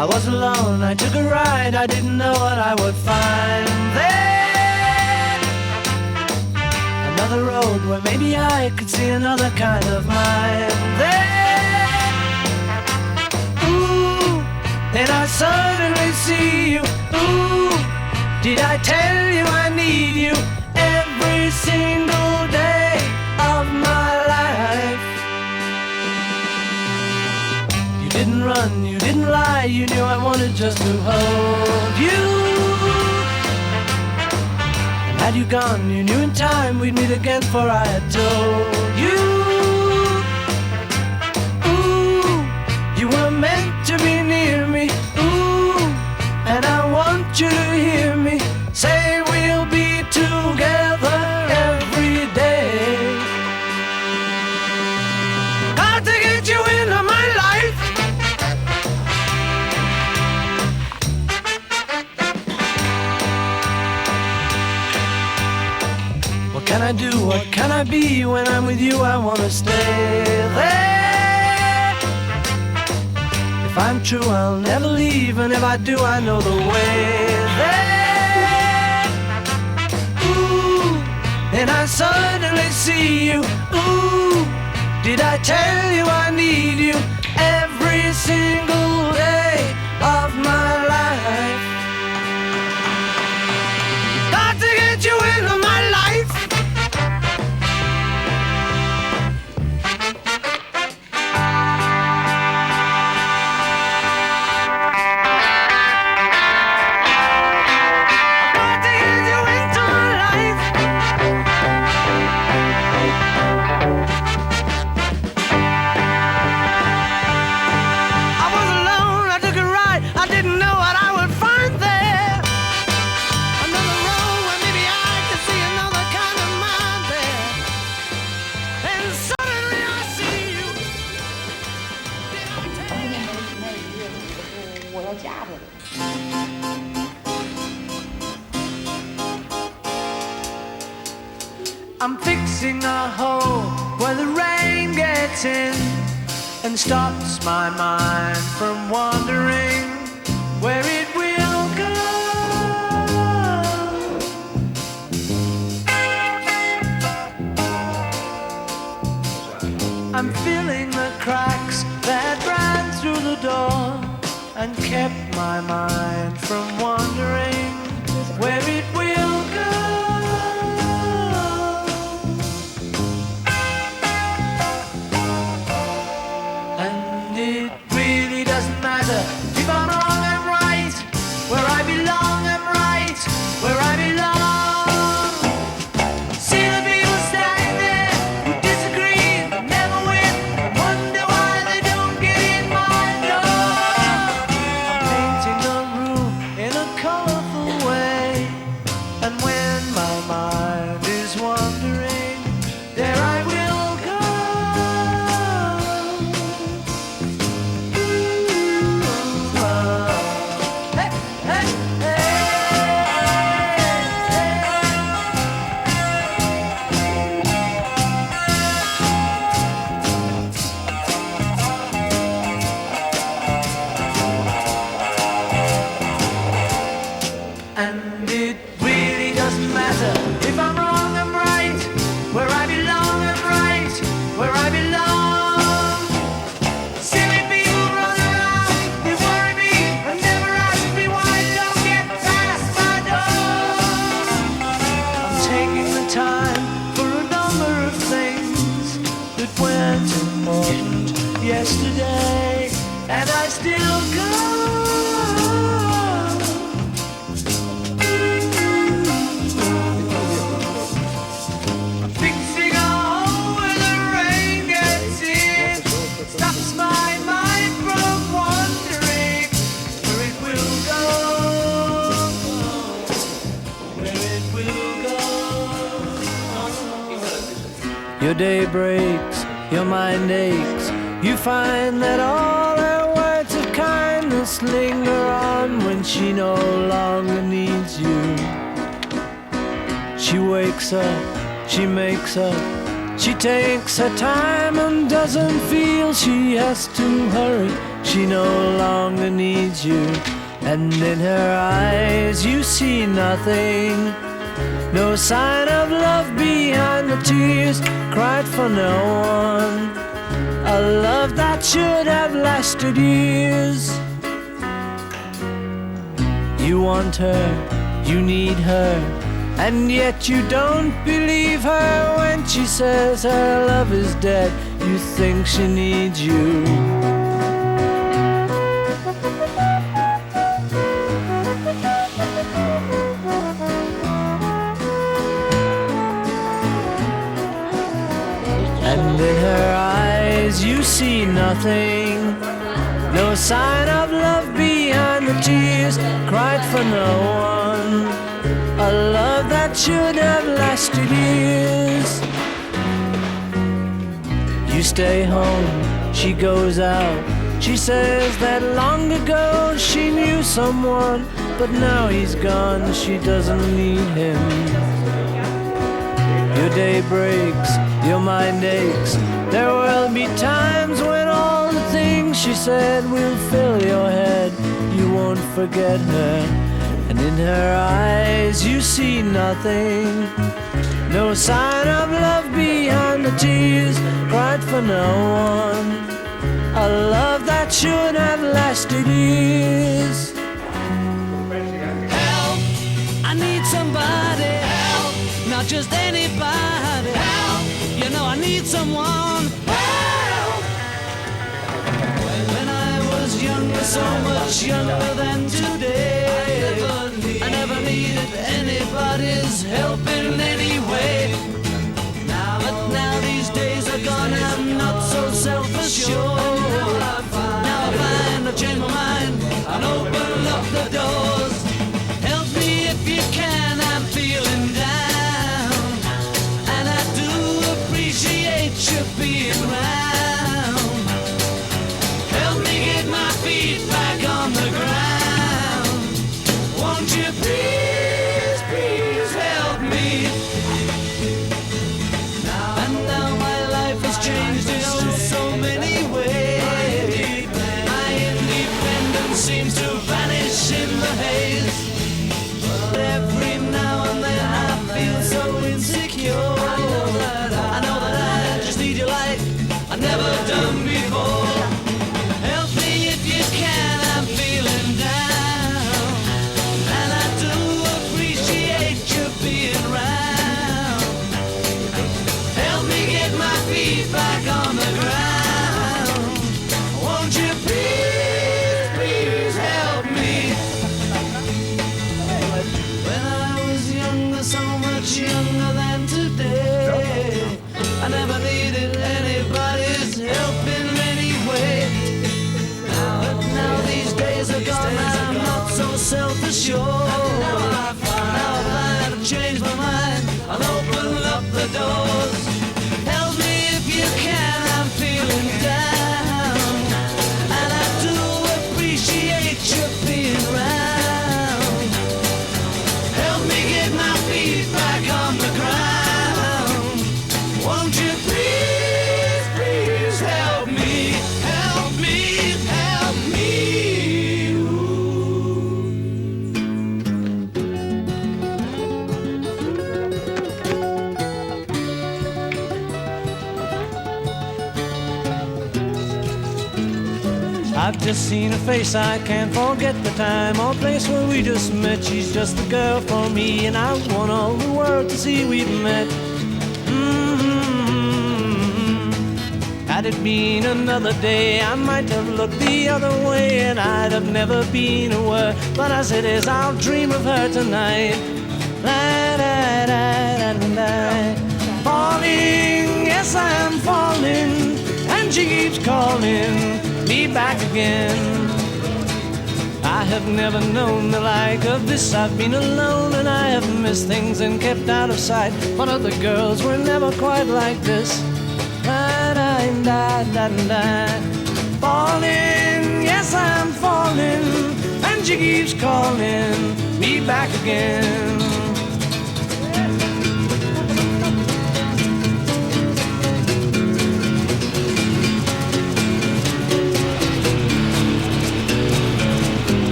I was alone, I took a ride, I didn't know what I would find there. Another road where maybe I could see another kind of mind there. Ooh, then I suddenly see you. Ooh, did I tell you I need you every single day of my life? You didn't run, you didn't lie, you knew I wanted just to hold you. And had you gone, you knew in time we'd meet again, for I had told you. Ooh, you were meant to be near me. Ooh, and I want you to hear me say we'll be together every day. Got to get you into my life. What can I do? What can I be? When I'm with you, I wanna stay there. If I'm true, I'll never leave, and if I do, I know the way there. Ooh, then I suddenly see you. Ooh, did I tell you I need you every single day of my life? Got to get you into my life. I'm fixing a hole where the rain gets in and stops my mind from wandering where it will go. I'm filling the cracks that ran through the door and kept my mind from wandering where it will go. It really doesn't matter if I'm wrong, I'm right. Where I belong, I'm right. Where I belong. See the people standing there who disagree, but never win. Wonder why they don't get in my door. I'm painting a room in a colorful way, and when my mind is wandering, there I will go. And it really doesn't matter if I'm wrong, I'm right. Where I belong, I'm right. Where I belong. Silly people run around, they worry me and never ask me why I don't get past my door. I'm taking the time for a number of things that weren't important yesterday, and I still go. Your day breaks, your mind aches. You find that all her words of kindness linger on when she no longer needs you. She wakes up, she makes up, She takes her time and doesn't feel she has to hurry. She no longer needs you, and in her eyes you see nothing. No sign of love behind the tears cried for no one. A love that should have lasted years. You want her, you need her, and yet you don't believe her when she says her love is dead. You think she needs you. And in her eyes you see nothing. No sign of love behind the tears cried for no one. A love that should have lasted years. You stay home, she goes out. She says that long ago she knew someone, but now he's gone, she doesn't need him. Your day breaks, your mind aches. There will be times when all the things she said will fill your head. You won't forget her, and in her eyes you see nothing. No sign of love behind the tears cried for no one. A love that should have lasted years. Help, I need somebody. Help, not just anybody. Help, you know I need someone. Help. When I was younger, so much younger than today, I never needed anybody's help in any way. But now these days are gone, I'm not so self-assured. Now I find I've changed my mind and open up the doors. Help me if you can, I'm feeling down, and I do appreciate you being round. Help me get my feet back on the ground. Won't you please, please help me? And now my life has changed in so many ways. My independence seems to vanish in the haze. But every now and then I feel so insecure. I know that I just need you like I've never done before. Help me if you can, I'm feeling down, and I do appreciate you being round. Help me get my feet back on the ground. Won't you please, please help me? When I was younger, so much younger than today, I never needed anybody's help in any way. But now these days are gone, I'm not so self-assured. Now I find I've changed my mind, I'll open up the doors. Help me if you can, I'm feeling down, and I do appreciate you being round. Help me get my feet back on the ground. Won't you please, please help me? Help me, help me. Ooh. I've just seen her face, I can't forget the time or place where we just met. She's just the girl for me, and I want all the world to see we've met. Had it been another day, I might have looked the other way, and I'd have never been aware. But as it is, I'll dream of her tonight. Falling, yes I am falling, and she keeps calling me back again. I have never known the like of this. I've been alone and I have missed things and kept out of sight, but other girls were never quite like this. Falling, yes I'm falling, and she keeps calling me back again.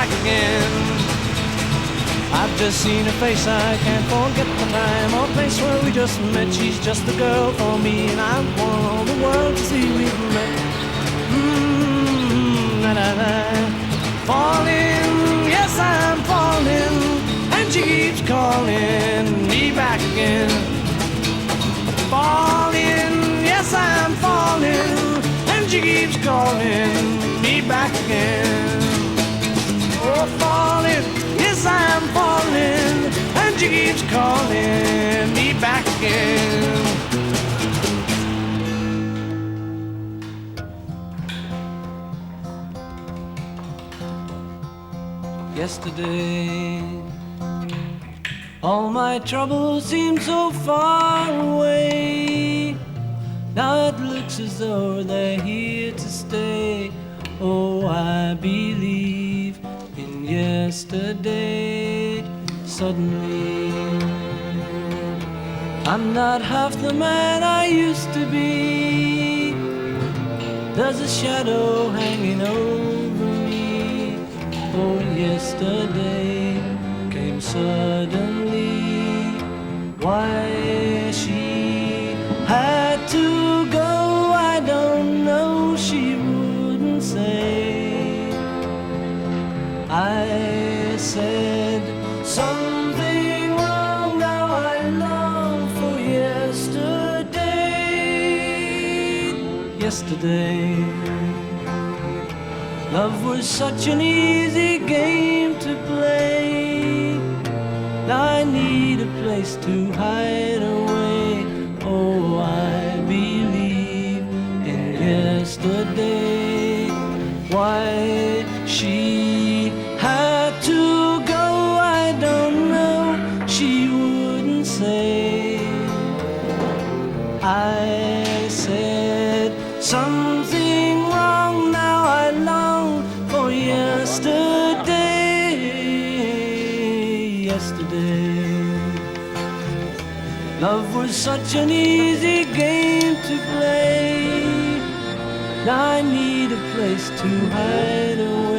back again. I've just seen her face, I can't forget the time or place where we just met. She's just the girl for me, and I want all the world to see we've met. Na-na-na. Falling, yes I'm falling, and she keeps calling me back again. Falling, yes I'm falling, and she keeps calling me back again. Oh, falling, yes I'm falling, and she keeps calling me back again. Yesterday, all my troubles seem so far away. Now it looks as though they're here to stay. Oh, I believe in yesterday. Suddenly, I'm not half the man I used to be. There's a shadow hanging over me. Oh, yesterday came suddenly. Why she had to go, I don't know, she wouldn't say. I said something wrong, now I long for yesterday. Yesterday, love was such an easy game to play. Now I need a place to hide away. Oh, I believe in yesterday. Why she had to go, I don't know, she wouldn't say. I said something wrong, now I long for yesterday. Yesterday, love was such an easy game to play. Now I need a place to hide away.